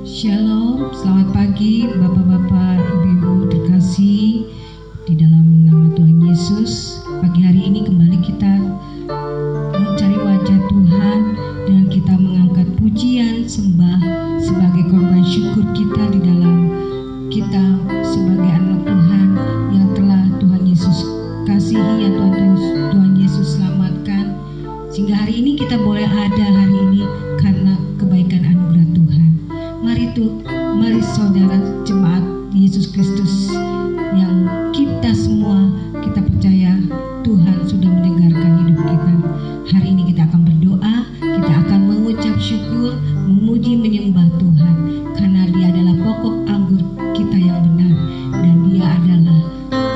Shalom, selamat pagi Bapak-bapak, Ibu-ibu terkasih di dalam nama Tuhan Yesus. Pagi hari ini kembali kita mencari wajah Tuhan dan kita mengangkat pujian sembah sebagai korban syukur kita di dalam kita sebagai anak Tuhan yang telah Tuhan Yesus kasihi, yang Tuhan Yesus selamatkan, sehingga hari ini kita boleh ada hari ini karena kebaikan anugerah Tuhan. Mari saudara jemaat Yesus Kristus yang kita semua kita percaya Tuhan sudah mendengarkan hidup kita. Hari ini kita akan berdoa, kita akan mengucap syukur, memuji, menyembah Tuhan karena Dia adalah pokok anggur kita yang benar dan Dia adalah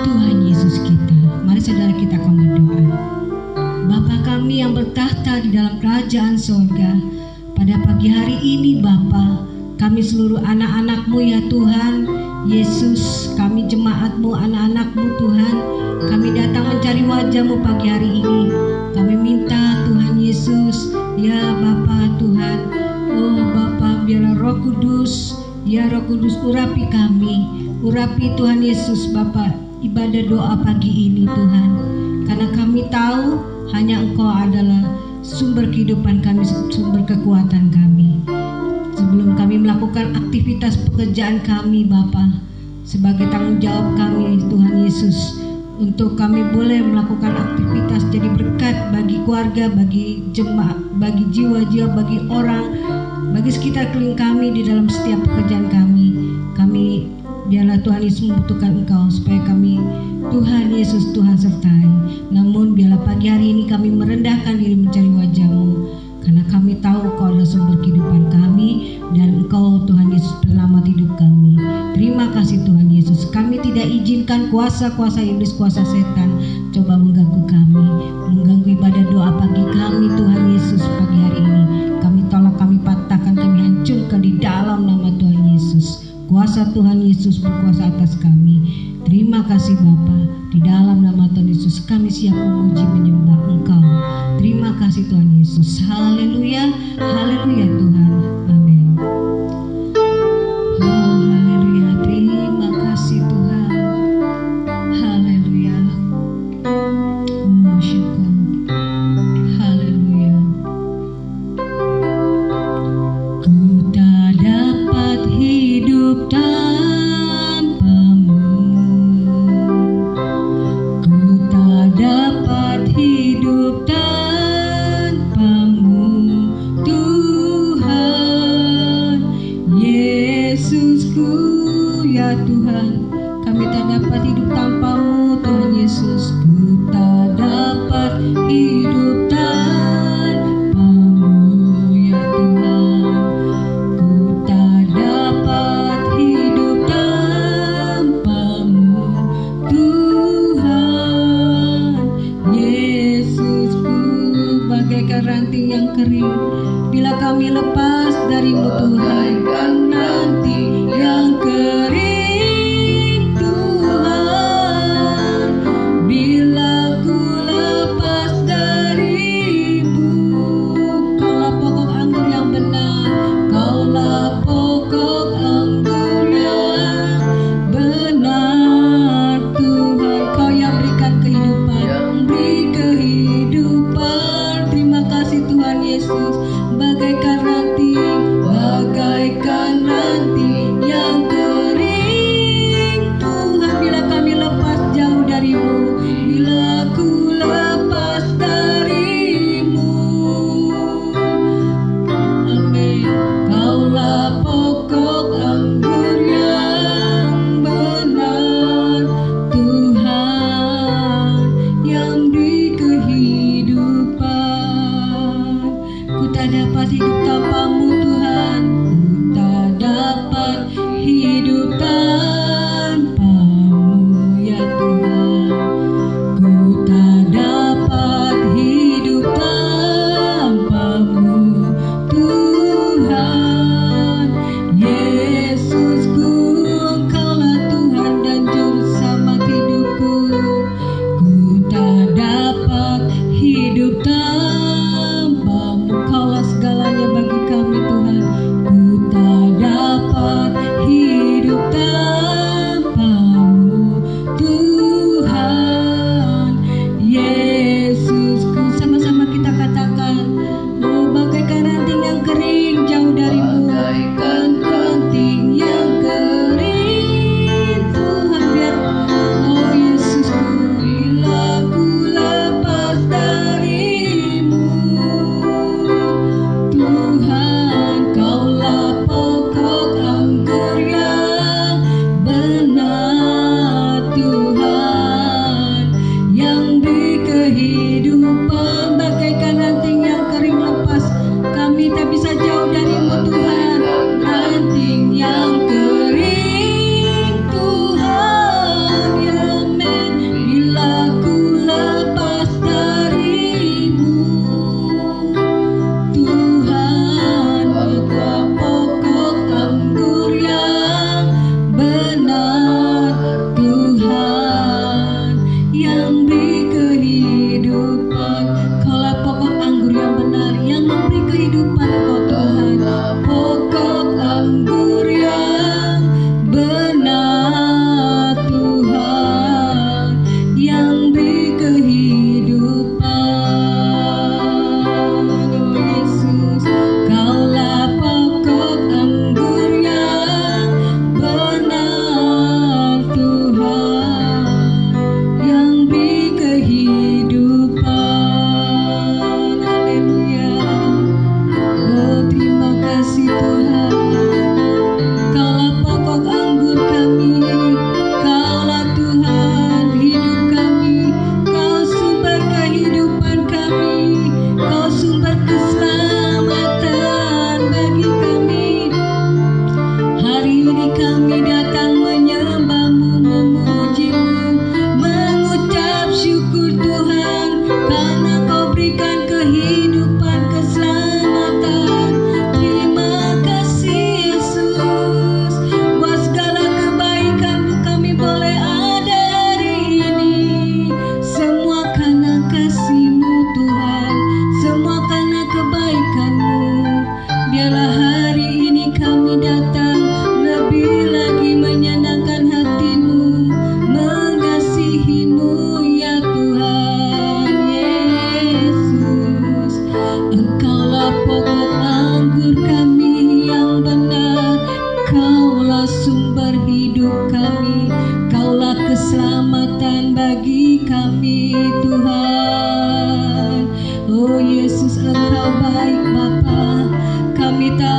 Tuhan Yesus kita. Mari saudara kita akan berdoa. Bapa kami yang bertahta di dalam kerajaan sorga, pada pagi hari ini Bapa, kami seluruh anak-anak-Mu ya Tuhan Yesus, kami jemaat-Mu, anak-anak-Mu Tuhan, kami datang mencari wajah-Mu pagi hari ini. Kami minta Tuhan Yesus, ya Bapa Tuhan, oh Bapa, biarlah Roh Kudus, ya Roh Kudus urapi kami, urapi Tuhan Yesus Bapa ibadah doa pagi ini Tuhan, karena kami tahu hanya Engkau adalah sumber kehidupan kami, sumber kekuatan kami. Sebelum kami melakukan aktivitas pekerjaan kami Bapa, sebagai tanggung jawab kami Tuhan Yesus, untuk kami boleh melakukan aktivitas jadi berkat bagi keluarga, bagi jemaat, bagi jiwa-jiwa, bagi orang, bagi sekitar keliling kami di dalam setiap pekerjaan kami. Kami biarlah Tuhan Yesus membutuhkan Engkau supaya kami Tuhan Yesus Tuhan sertai. Namun biarlah pagi hari ini kami merendahkan diri mencari wajah-Mu, karena kami tahu Engkau adalah sumber kehidupan kami dan Engkau Tuhan Yesus penyelamat hidup kami. Terima kasih Tuhan Yesus. Kami tidak izinkan kuasa-kuasa iblis, kuasa setan coba mengganggu kami, mengganggu ibadah doa pagi kami Tuhan Yesus pagi hari ini. Kami tolak, kami patahkan, kami hancurkan di dalam nama Tuhan Yesus. Kuasa Tuhan Yesus berkuasa atas kami. Terima kasih Bapa. Di dalam nama Tuhan Yesus kami siap memuji menyembah Engkau. Terima kasih Tuhan Yesus. Haleluya, haleluya Tuhan. Amin. Oh haleluya, terima kasih Tuhan. Haleluya. Oh syukur. Haleluya. Ku tak dapat hidup tanpamu, ku tak dapat hidup tanpamu Tuhan Yesusku ya Tuhan. Kami tak dapat hidup tanpamu Tuhan Yesus. Ku tak dapat hidup tanpamu ya Tuhan. Ku tak dapat hidup tanpamu Tuhan Yesusku. Bagaikan ranting yang kering, bila kami lepas dari-Mu Tuhan, ranting yang kering Tuhan, bila ku lepas dari-Mu. Kaulah pokok anggur yang benar, Kaulah pokok anggur yang benar Tuhan. Kau yang berikan kehidupan, beri kehidupan. Terima kasih Tuhan Yesus. Bagaikan ranting yang kering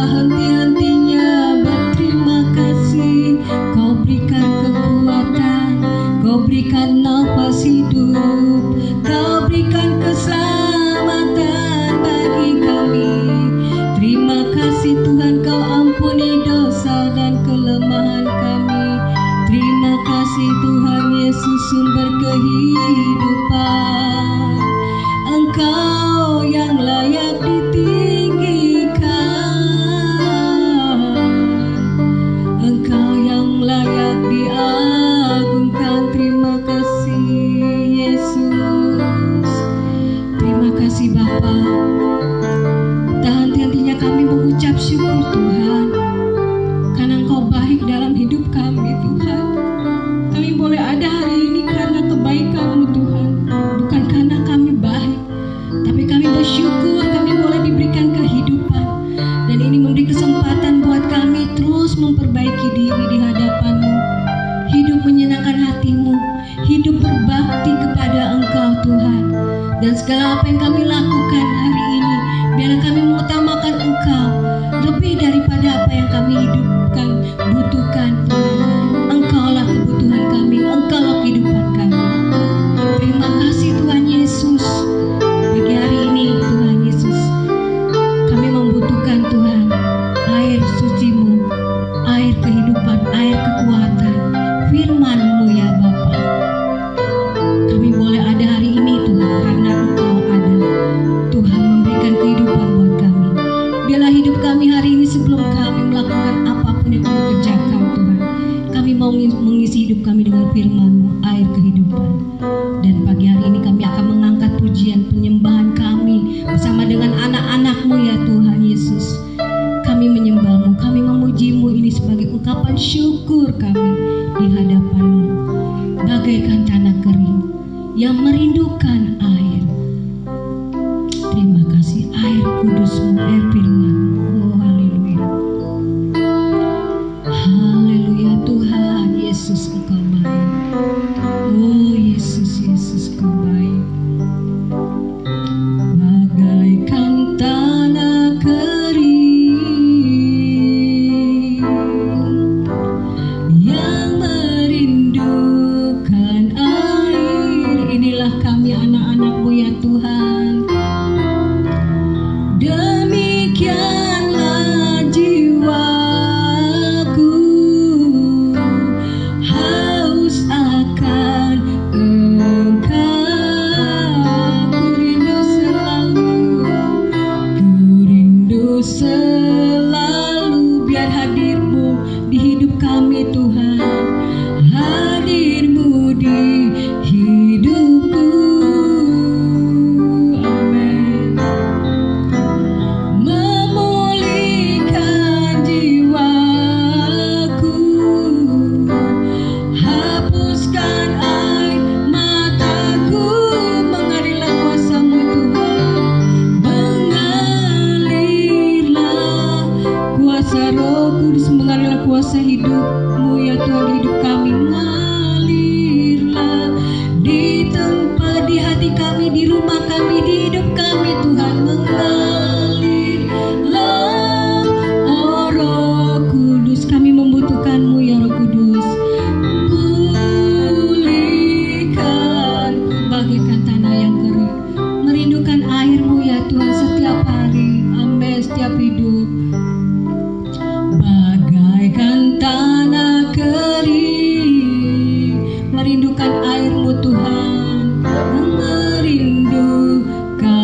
tak henti-hentinya berterima kasih. Kau berikan kekuatan, Kau berikan nafas hidup, Kau berikan keselamatan bagi kami. Terima kasih Tuhan, Kau ampuni dosa dan kelemahan kami. Terima kasih Tuhan Yesus, sumber kehidupan. Engkau yang layak ditinggikan, Engkau yang layak diagungkan. Terima kasih Yesus. Terima kasih Bapa. Tak henti-hentinya kami mengucap syukur Tuhan, karena Engkau baik dalam hidup kami Tuhan. Kami boleh ada hari ini karena kebaikan-Mu Tuhan, bukan karena kami baik, tapi kami bersyukur kami boleh diberikan kehidupan. Dan ini memberi kesempatan buat kami terus memperbaiki diri di hadapan-Mu, hidup menyenangkan hati-Mu, hidup berbakti kepada Engkau Tuhan. Dan segala apa yang kami lakukan hari ini, biarlah kami mengutamakan Engkau lebih daripada apa yang kami hidupkan, butuhkan Tuhan. Engkaulah kebutuhan kami, Engkaulah kehidupan kami. Terima kasih Tuhan Yesus. Pagi hari ini Tuhan Yesus, kami membutuhkan Tuhan air suci-Mu, air kehidupan, air kekuatan, firman-Mu ya Bapa. Kami boleh ada hari ini Tuhan karena Engkau ada. Tuhan memberikan kehidupan buat kami. Biarlah hidup kami hari ini sebelum kami melakukan apapun yang kami kerjakan Tuhan, kami mau mengisi hidup kami dengan firman-Mu, air kehidupan. Dan pagi hari ini kami akan mengangkat pujian penyembahan kami bersama dengan anak-anak-Mu ya Tuhan Yesus. Kami menyembah-Mu, kami memuji-Mu, ini sebagai ungkapan syukur kami di hadapan-Mu. Bagaikan tanah kering yang merindukan air. Terima kasih air kudus-Mu, air firman-Mu. Oh haleluya. Haleluya Tuhan Yesus, Engkau baik. Oh Yesus, Yesus Kau baik. Bagaikan tanah kering yang merindukan air. Inilah kami anak-anak-Mu ya Tuhan. Demikianlah jiwaku haus akan Engkau. Ku rindu selalu biar hadir-Mu di hidup kami Tuhan. Hadir-Mu di hidupku. Amin. Memulihkan jiwaku, hapuskan air mataku. Mengalirlah kuasa-Mu Tuhan, mengalirlah kuasa Roh Kudus, mengalirlah kuasa hidup-Mu ya Tuhan di hidup kami. Mengalirlah di tempat, di hati kami, di rumah kami, di hidup kami Tuhan. Mengalirlah oh Roh Kudus, kami membutuhkan-Mu ya Roh Kudus. Pulihkan bagaikan tanah yang kering, merindukan air-Mu ya Tuhan setiap hari. Amin. Setiap hidup bagaikan tanah kering, merindukan air-Mu Tuhan, merindukan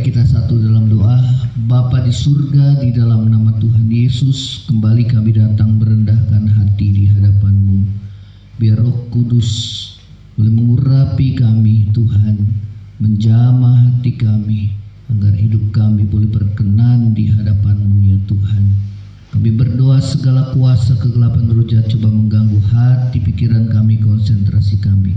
kita satu dalam doa. Bapa di surga, di dalam nama Tuhan Yesus, kembali kami datang merendahkan hati di hadapan-Mu. Biar Roh Kudus boleh mengurapi kami, Tuhan, menjamah hati kami, agar hidup kami boleh berkenan di hadapan-Mu, ya Tuhan. Kami berdoa segala kuasa kegelapan roh jahat coba mengganggu hati, pikiran kami, konsentrasi kami.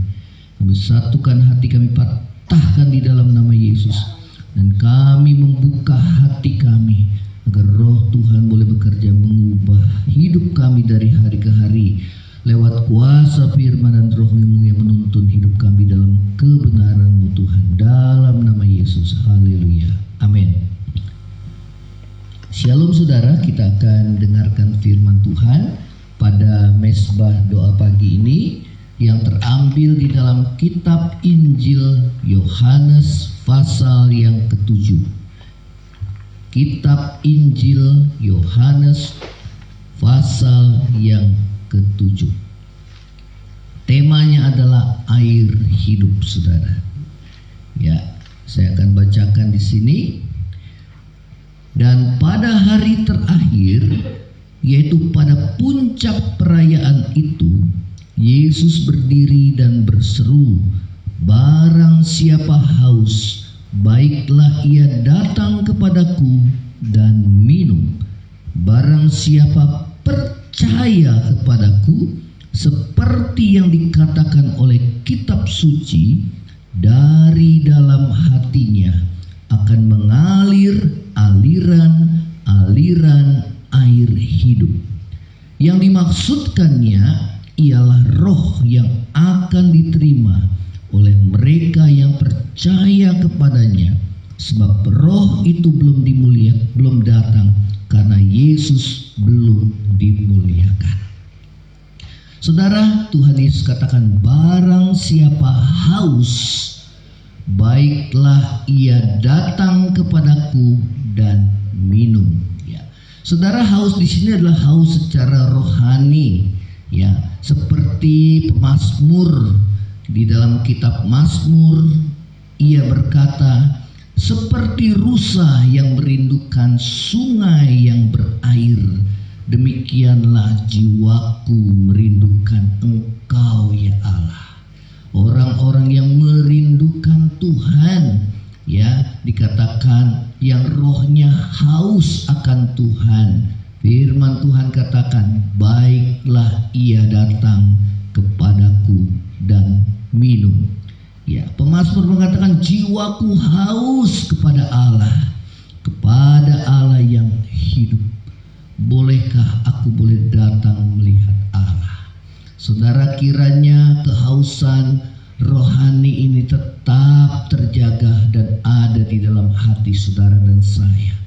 Kami satukan hati kami, patahkan di dalam nama Yesus. Dan kami membuka hati kami agar roh Tuhan boleh bekerja mengubah hidup kami dari hari ke hari lewat kuasa firman dan roh-Mu yang menuntun hidup kami dalam kebenaran-Mu, Tuhan, dalam nama Yesus. Haleluya. Amin. Shalom saudara, kita akan dengarkan firman Tuhan pada mesbah doa pagi ini yang terambil di dalam kitab Injil Yohanes pasal yang ke-7. Kitab Injil Yohanes pasal yang ke-7. Temanya adalah air hidup, saudara. Ya, saya akan bacakan di sini. Dan pada hari terakhir, yaitu pada puncak perayaan itu, Yesus berdiri dan berseru, "Barang siapa haus, baiklah ia datang kepadaku dan minum. Barang siapa percaya kepadaku, seperti yang dikatakan oleh kitab suci, dari dalam hatinya akan mengalir aliran air hidup." Yang dimaksudkannya ialah roh yang akan diterima oleh mereka yang percaya kepadanya, sebab roh itu belum datang karena Yesus belum dimuliakan. Saudara, Tuhan Yesus katakan, barang siapa haus, baiklah ia datang kepadaku dan minum. Ya. Saudara, haus di sini adalah haus secara rohani, ya, seperti pemazmur di dalam kitab Mazmur, ia berkata, seperti rusa yang merindukan sungai yang berair, demikianlah jiwaku merindukan Engkau, ya Allah. Orang-orang yang merindukan Tuhan, ya, dikatakan yang rohnya haus akan Tuhan. Firman Tuhan katakan, baiklah ia datang kepadaku dan minum. Ya, pemazmur mengatakan, jiwaku haus kepada Allah yang hidup. Bolehkah aku boleh datang melihat Allah? Saudara, kiranya kehausan rohani ini tetap terjaga dan ada di dalam hati saudara dan saya.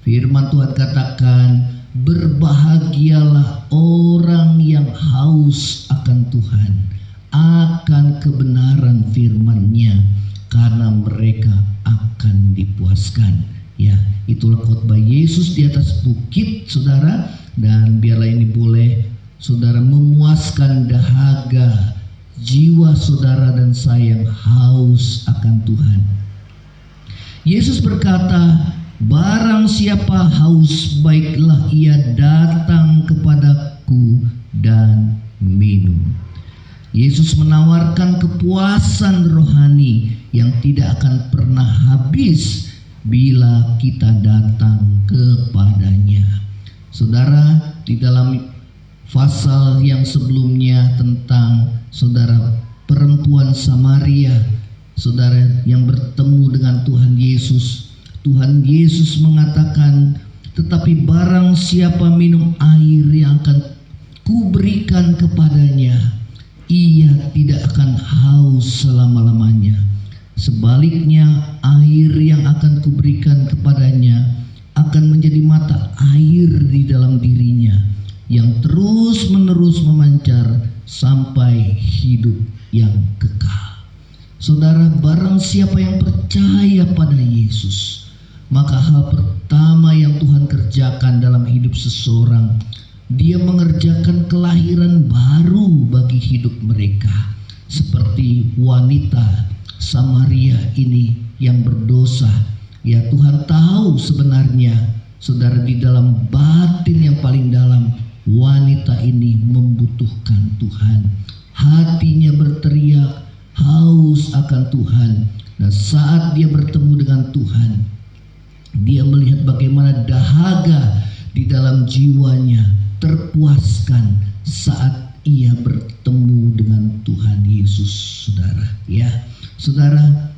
Firman Tuhan katakan, berbahagialah orang yang haus akan Tuhan, akan kebenaran firman-Nya, karena mereka akan dipuaskan. Ya, itulah khotbah Yesus di atas bukit, saudara. Dan biarlah ini boleh saudara memuaskan dahaga jiwa saudara dan saya yang haus akan Tuhan. Yesus berkata, barang siapa haus, baiklah ia datang kepadaku dan minum. Yesus menawarkan kepuasan rohani yang tidak akan pernah habis bila kita datang kepadanya. Saudara, di dalam pasal yang sebelumnya tentang saudara perempuan Samaria, saudara yang bertemu dengan Tuhan Yesus, Tuhan Yesus mengatakan, tetapi barang siapa minum air yang akan kuberikan kepadanya, ia tidak akan haus selama-lamanya. Sebaliknya, air yang akan kuberikan kepadanya akan menjadi mata air di dalam dirinya, yang terus-menerus memancar sampai hidup yang kekal. Saudara, barang siapa yang percaya pada Yesus, maka hal pertama yang Tuhan kerjakan dalam hidup seseorang, Dia mengerjakan kelahiran baru bagi hidup mereka. Seperti wanita Samaria ini yang berdosa, Ya, Tuhan tahu sebenarnya, saudara, di dalam batin yang paling dalam, wanita ini membutuhkan Tuhan. Hatinya berteriak haus akan Tuhan. Dan saat dia bertemu dengan Tuhan, dia melihat bagaimana dahaga di dalam jiwanya terpuaskan saat ia bertemu dengan Tuhan Yesus, saudara. Ya, saudara,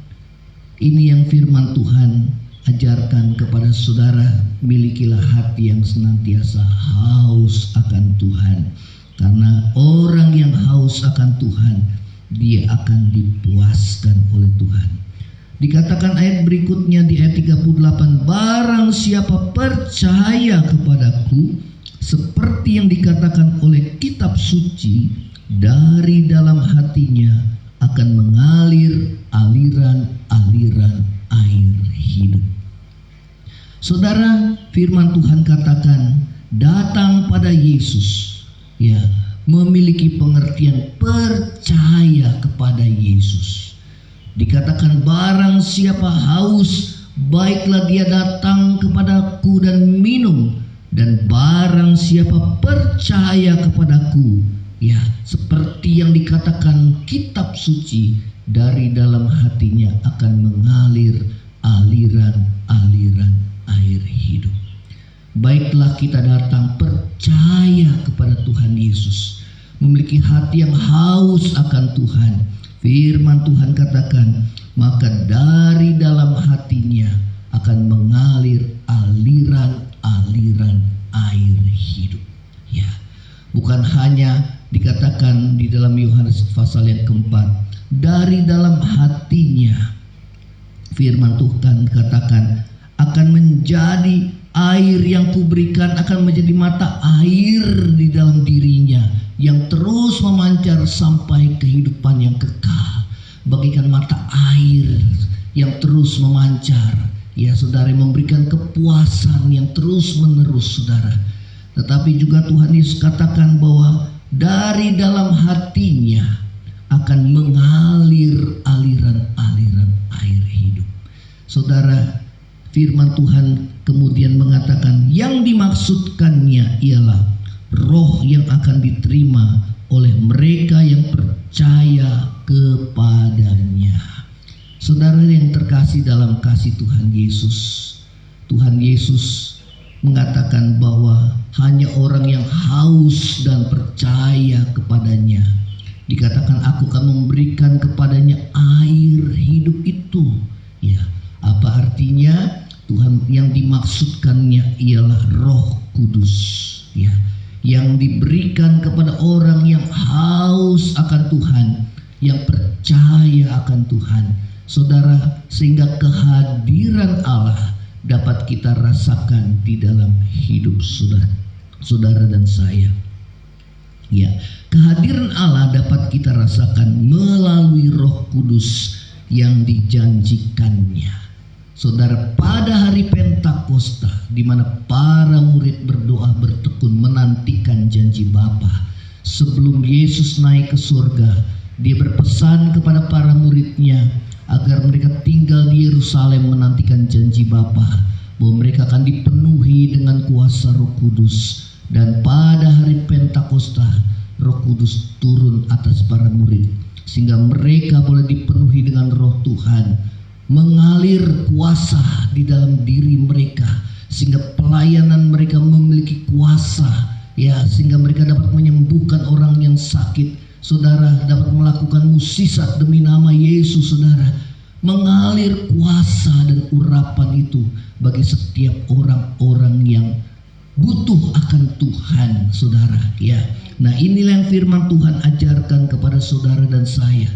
ini yang firman Tuhan ajarkan kepada saudara. Milikilah hati yang senantiasa haus akan Tuhan, karena orang yang haus akan Tuhan, dia akan dipuaskan oleh Tuhan. Dikatakan ayat berikutnya di ayat 38, barang siapa percaya kepadaku, seperti yang dikatakan oleh kitab suci, dari dalam hatinya akan mengalir aliran-aliran air hidup. Saudara, firman Tuhan katakan datang pada Yesus, ya, memiliki pengertian percaya kepada Yesus. Dikatakan barang siapa haus, baiklah dia datang kepadaku dan minum. Dan barang siapa percaya kepadaku, ya, seperti yang dikatakan kitab suci, dari dalam hatinya akan mengalir aliran-aliran air hidup. Baiklah kita datang percaya kepada Tuhan Yesus, memiliki hati yang haus akan Tuhan. Firman Tuhan katakan, maka dari dalam hatinya akan mengalir aliran-aliran air hidup. Ya, bukan hanya dikatakan di dalam Yohanes pasal yang keempat, dari dalam hatinya, firman Tuhan katakan akan menjadi air yang kuberikan, akan menjadi mata air di dalam dirinya yang terus memancar sampai kehidupan yang kekal, bagikan mata air yang terus memancar, ya saudara, memberikan kepuasan yang terus menerus, saudara. Tetapi juga Tuhan Yesus katakan bahwa dari dalam hatinya akan mengalir aliran-aliran air hidup. Saudara, firman Tuhan kemudian mengatakan yang dimaksudkannya ialah roh yang akan diterima oleh mereka yang percaya kepadanya. Saudara yang terkasih dalam kasih Tuhan Yesus, Tuhan Yesus mengatakan bahwa hanya orang yang haus dan percaya kepadanya, dikatakan aku akan memberikan kepadanya air hidup itu. Ya, apa artinya? Tuhan yang dimaksudkannya ialah Roh Kudus, ya, yang diberikan kepada orang yang haus akan Tuhan, yang percaya akan Tuhan, saudara, sehingga kehadiran Allah dapat kita rasakan di dalam hidup saudara dan saya. Ya, kehadiran Allah dapat kita rasakan melalui Roh Kudus yang dijanjikannya. Saudara, pada hari Pentakosta, di mana para murid berdoa bertekun menantikan janji Bapa, sebelum Yesus naik ke surga, dia berpesan kepada para muridnya agar mereka tinggal di Yerusalem menantikan janji Bapa, bahwa mereka akan dipenuhi dengan kuasa Roh Kudus. Dan pada hari Pentakosta, Roh Kudus turun atas para murid, sehingga mereka boleh dipenuhi dengan Roh Tuhan, mengalir kuasa di dalam diri mereka, sehingga pelayanan mereka memiliki kuasa, ya, sehingga mereka dapat menyembuhkan orang yang sakit, saudara, dapat melakukan mukjizat demi nama Yesus, saudara. Mengalir kuasa dan urapan itu bagi setiap orang-orang yang butuh akan Tuhan, saudara, ya. Nah, inilah yang firman Tuhan ajarkan kepada saudara dan saya.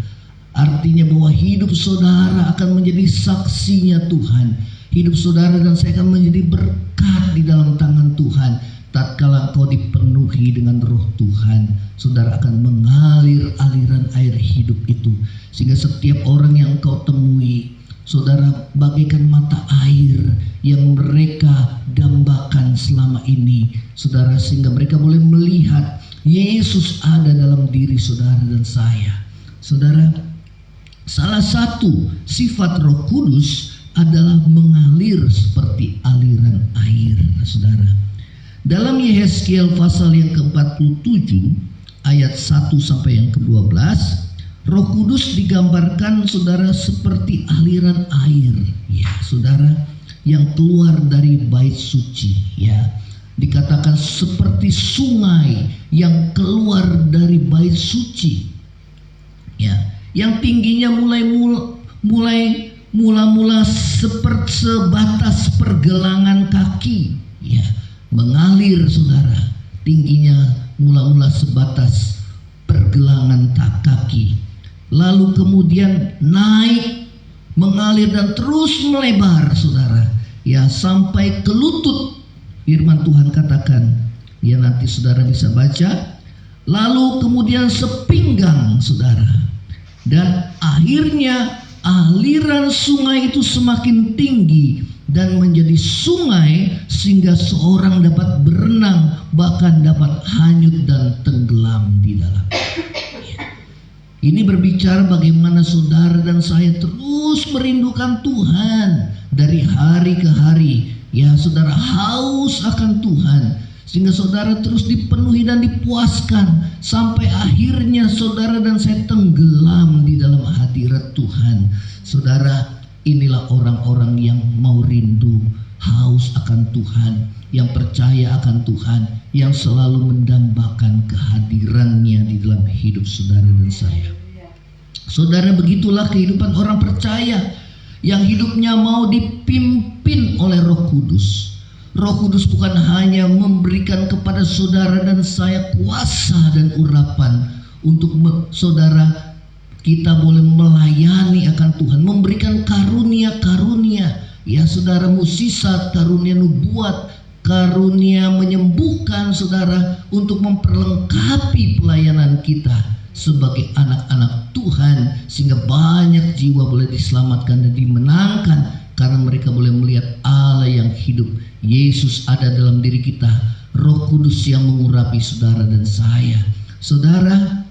Artinya bahwa hidup saudara akan menjadi saksinya Tuhan. Hidup saudara dan saya akan menjadi berkat di dalam tangan Tuhan. Tatkala engkau dipenuhi dengan Roh Tuhan, saudara akan mengalir aliran air hidup itu, sehingga setiap orang yang engkau temui, saudara, bagaikan mata air yang mereka dambakan selama ini, saudara, sehingga mereka boleh melihat Yesus ada dalam diri saudara dan saya. Saudara, salah satu sifat Roh Kudus adalah mengalir seperti aliran air, saudara. Dalam Yehezkiel pasal yang ke-47 ayat 1 sampai yang ke-12, Roh Kudus digambarkan, saudara, seperti aliran air, ya saudara, yang keluar dari bait suci, ya. Dikatakan seperti sungai yang keluar dari bait suci, ya, yang tingginya mula-mula seperti sebatas pergelangan kaki, ya, mengalir, saudara, tingginya mula-mula sebatas pergelangan kaki, lalu kemudian naik, mengalir dan terus melebar, saudara, ya, sampai ke lutut. Firman Tuhan katakan, ya, nanti saudara bisa baca, lalu kemudian sepinggang, saudara, dan akhirnya aliran sungai itu semakin tinggi dan menjadi sungai sehingga seorang dapat berenang, bahkan dapat hanyut dan tenggelam di dalam. Ini berbicara bagaimana saudara dan saya terus merindukan Tuhan dari hari ke hari. Ya, saudara haus akan Tuhan sehingga saudara terus dipenuhi dan dipuaskan sampai akhirnya saudara dan saya tenggelam di dalam hadirat Tuhan. Saudara, inilah orang-orang yang mau rindu, haus akan Tuhan, yang percaya akan Tuhan, yang selalu mendambakan kehadirannya di dalam hidup saudara dan saya. Saudara, begitulah kehidupan orang percaya yang hidupnya mau dipimpin oleh Roh Kudus. Roh Kudus bukan hanya memberikan kepada saudara dan saya kuasa dan urapan untuk saudara kita boleh melayani akan Tuhan, memberikan karunia-karunia, ya saudara, mukjizat, karunia nubuat, karunia menyembuhkan, saudara, untuk memperlengkapi pelayanan kita sebagai anak-anak Tuhan, sehingga banyak jiwa boleh diselamatkan dan dimenangkan karena mereka boleh melihat Allah yang hidup. Yesus ada dalam diri kita, Roh Kudus yang mengurapi saudara dan saya, saudara.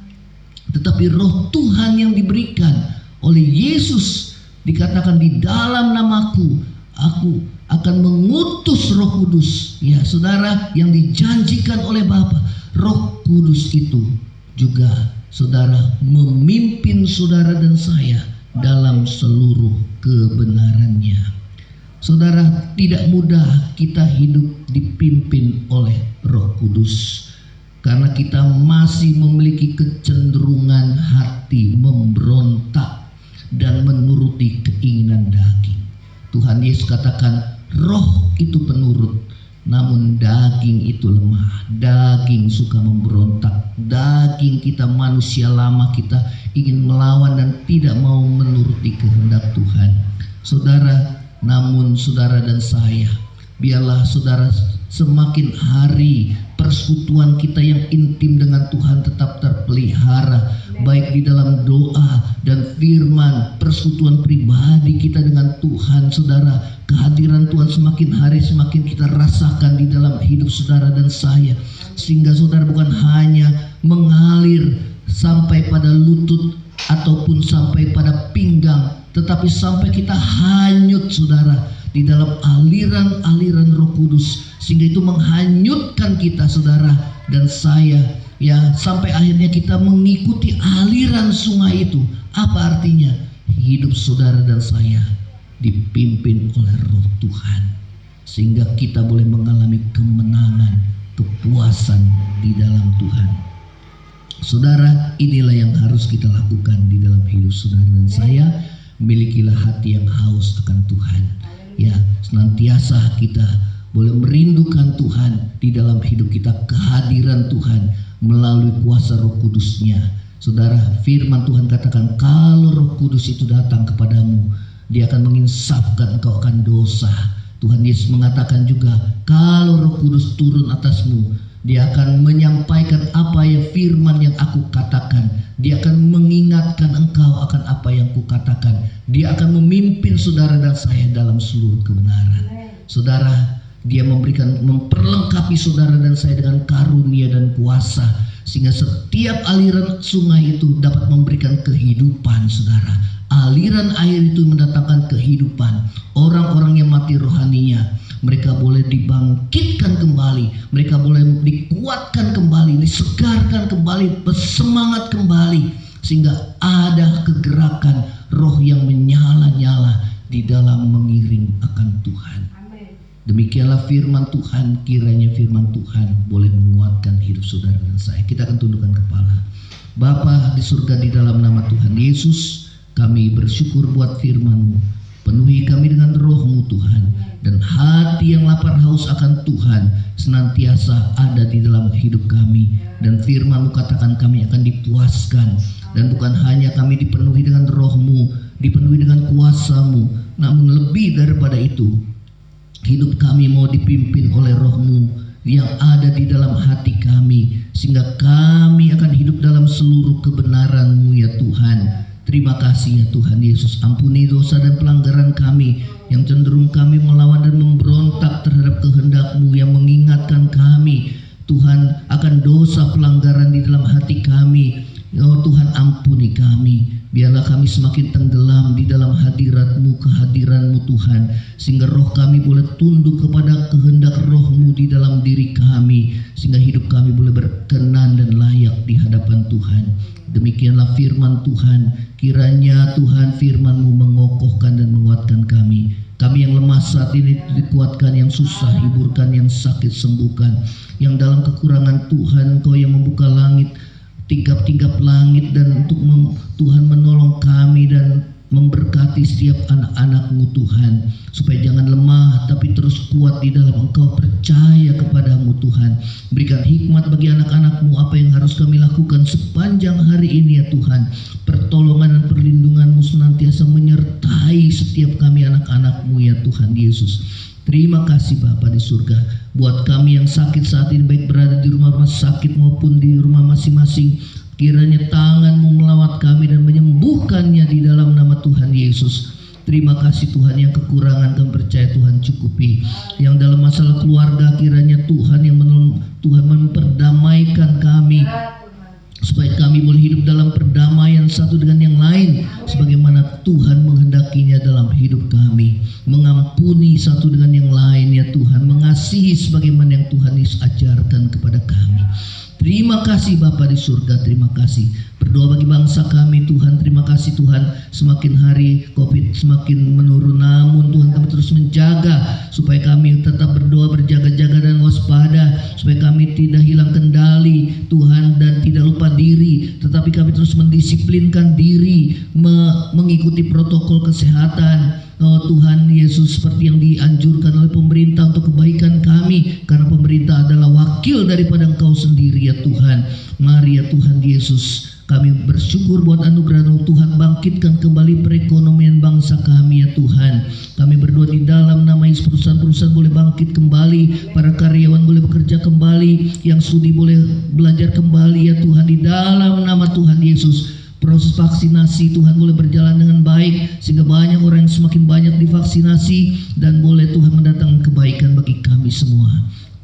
Tetapi Roh Tuhan yang diberikan oleh Yesus dikatakan, di dalam namaku aku akan mengutus Roh Kudus, ya saudara, yang dijanjikan oleh Bapa. Roh Kudus itu juga, saudara, memimpin saudara dan saya dalam seluruh kebenarannya. Saudara, tidak mudah kita hidup dipimpin oleh Roh Kudus karena kita masih memiliki kecenderungan hati memberontak dan menuruti keinginan daging. Tuhan Yesus katakan, roh itu penurut, namun daging itu lemah. Daging suka memberontak. Daging kita, manusia lama kita, ingin melawan dan tidak mau menuruti kehendak Tuhan. Saudara, namun saudara dan saya, biarlah saudara semakin hari persekutuan kita yang intim dengan Tuhan tetap terpelihara, baik di dalam doa dan firman, persekutuan pribadi kita dengan Tuhan, saudara. Kehadiran Tuhan semakin hari semakin kita rasakan di dalam hidup saudara dan saya, sehingga saudara bukan hanya mengalir sampai pada lutut ataupun sampai pada pinggang, tetapi sampai kita hanyut, saudara, di dalam aliran-aliran Roh Kudus, sehingga itu menghanyutkan kita, saudara dan saya, ya, sampai akhirnya kita mengikuti aliran sungai itu. Apa artinya? Hidup saudara dan saya dipimpin oleh Roh Tuhan, sehingga kita boleh mengalami kemenangan, kepuasan di dalam Tuhan. Saudara, inilah yang harus kita lakukan di dalam hidup saudara dan saya. Milikilah hati yang haus akan Tuhan, ya, senantiasa kita boleh merindukan Tuhan di dalam hidup kita, kehadiran Tuhan melalui kuasa Roh Kudus-Nya. Saudara, firman Tuhan katakan, kalau Roh Kudus itu datang kepadamu, Dia akan menginsafkan engkau akan dosa. Tuhan Yesus mengatakan juga, kalau Roh Kudus turun atasmu, Dia akan menyampaikan apa yang firman yang aku katakan. Dia akan mengingatkan engkau akan apa yang kukatakan. Dia akan memimpin saudara dan saya dalam seluruh kebenaran. Saudara, Dia memperlengkapi saudara dan saya dengan karunia dan kuasa, sehingga setiap aliran sungai itu dapat memberikan kehidupan, saudara. Aliran air itu mendatangkan kehidupan. Orang-orang yang mati rohaninya, mereka boleh dibangkitkan kembali, mereka boleh dikuatkan kembali, disegarkan kembali, bersemangat kembali, sehingga ada kegerakan roh yang menyala-nyala di dalam mengiring akan Tuhan. Demikianlah firman Tuhan. Kiranya firman Tuhan boleh menguatkan hidup saudara dan saya. Kita akan tundukkan kepala. Bapa di surga, di dalam nama Tuhan Yesus, kami bersyukur buat firman-Mu. Penuhi kami dengan roh-Mu Tuhan, dan hati yang lapar haus akan Tuhan senantiasa ada di dalam hidup kami. Dan firman-Mu katakan kami akan dipuaskan. Dan bukan hanya kami dipenuhi dengan roh-Mu, dipenuhi dengan kuasa-Mu, namun lebih daripada itu, hidup kami mau dipimpin oleh roh-Mu yang ada di dalam hati kami, sehingga kami akan hidup dalam seluruh kebenaran-Mu ya Tuhan. Terima kasih ya Tuhan Yesus. Ampuni dosa dan pelanggaran kami yang cenderung kami melawan dan memberontak terhadap kehendak-Mu, yang mengingatkan kami Tuhan akan dosa pelanggaran di dalam hati kami. Oh Tuhan, ampuni kami. Biarlah kami semakin tenggelam di dalam hadirat-Mu, kehadiran-Mu Tuhan, sehingga roh kami boleh tunduk kepada kehendak roh-Mu di dalam diri kami, sehingga hidup kami boleh berkenan dan layak di hadapan Tuhan. Demikianlah firman Tuhan. Kiranya Tuhan firman-Mu mengokohkan dan menguatkan kami. Kami yang lemah saat ini dikuatkan, yang susah hiburkan, yang sakit sembuhkan, yang dalam kekurangan Tuhan Engkau yang membuka langit, tingkap-tingkap langit, dan untuk Tuhan menolong kami dan memberkati setiap anak-anak-Mu Tuhan, supaya jangan lemah tapi terus kuat di dalam Engkau, percaya kepada-Mu Tuhan. Berikan hikmat bagi anak-anak-Mu apa yang harus kami lakukan sepanjang hari ini ya Tuhan. Pertolongan dan perlindungan-Mu senantiasa menyertai setiap kami anak-anak-Mu ya Tuhan Yesus. Terima kasih Bapa di surga. Buat kami yang sakit saat ini, baik berada di rumah sakit maupun di rumah masing-masing, kiranya tangan-Mu melawat kami dan menyembuhkannya di dalam nama Tuhan Yesus. Terima kasih Tuhan, yang kekurangan kami percaya Tuhan cukupi. Yang dalam masalah keluarga, kiranya Tuhan yang Tuhan memperdamaikan kami, supaya kami boleh hidup dalam perdamaian satu dengan yang lain, sebagaimana Tuhan menghendakinya dalam hidup kami. Mengampuni satu dengan yang lain ya Tuhan, mengasihi sebagaimana yang Tuhan Yesus ajarkan kepada kami. Terima kasih Bapa di surga, terima kasih. Berdoa bagi bangsa kami Tuhan. Terima kasih Tuhan, semakin hari COVID semakin menurun, namun Tuhan kami terus menjaga supaya kami tetap berdoa, berjaga-jaga dan waspada, supaya kami tidak hilang kendali Tuhan dan tidak lupa diri, tetapi kami terus mendisiplinkan diri mengikuti protokol kesehatan. Oh Tuhan Yesus, seperti yang dianjurkan oleh pemerintah untuk kebaikan kami, karena pemerintah adalah wakil daripada Engkau sendiri ya Tuhan. Mari ya Tuhan Yesus, kami bersyukur buat anugerah-Mu Tuhan. Bangkitkan kembali perekonomian bangsa kami ya Tuhan. Kami berdoa di dalam nama Yesus, perusahaan-perusahaan boleh bangkit kembali, para karyawan boleh bekerja kembali, yang studi boleh belajar kembali ya Tuhan, di dalam nama Tuhan Yesus. Proses vaksinasi Tuhan boleh berjalan dengan baik, sehingga banyak orang yang semakin banyak divaksinasi, dan boleh Tuhan mendatangkan kebaikan bagi kami semua.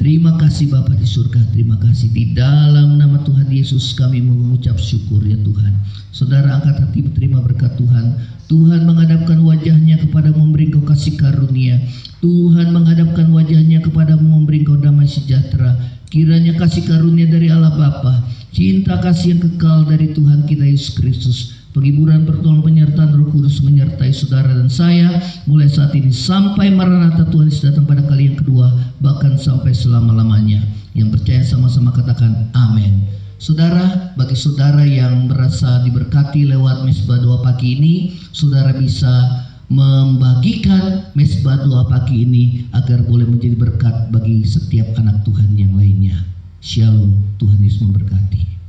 Terima kasih Bapa di surga, terima kasih. Di dalam nama Tuhan Yesus kami mengucap syukur ya Tuhan. Saudara, angkat hati berterima berkat Tuhan. Tuhan menghadapkan wajahnya kepada memberi Engkau kasih karunia. Tuhan menghadapkan wajahnya kepada memberi Engkau damai sejahtera. Kiranya kasih karunia dari Allah Bapa, cinta kasih yang kekal dari Tuhan kita Yesus Kristus, penghiburan, pertolongan, penyertaan Roh Kudus menyertai saudara dan saya mulai saat ini sampai Maranatha Tuhan Yesus datang pada kali yang kedua, bahkan sampai selama-lamanya. Yang percaya sama-sama katakan amin. Saudara, bagi saudara yang merasa diberkati lewat Mezbah Doa Pagi ini, saudara bisa membagikan Mezbah Doa Pagi ini agar boleh menjadi berkat bagi setiap anak Tuhan yang lainnya. Shalom, Tuhan Yesus memberkati.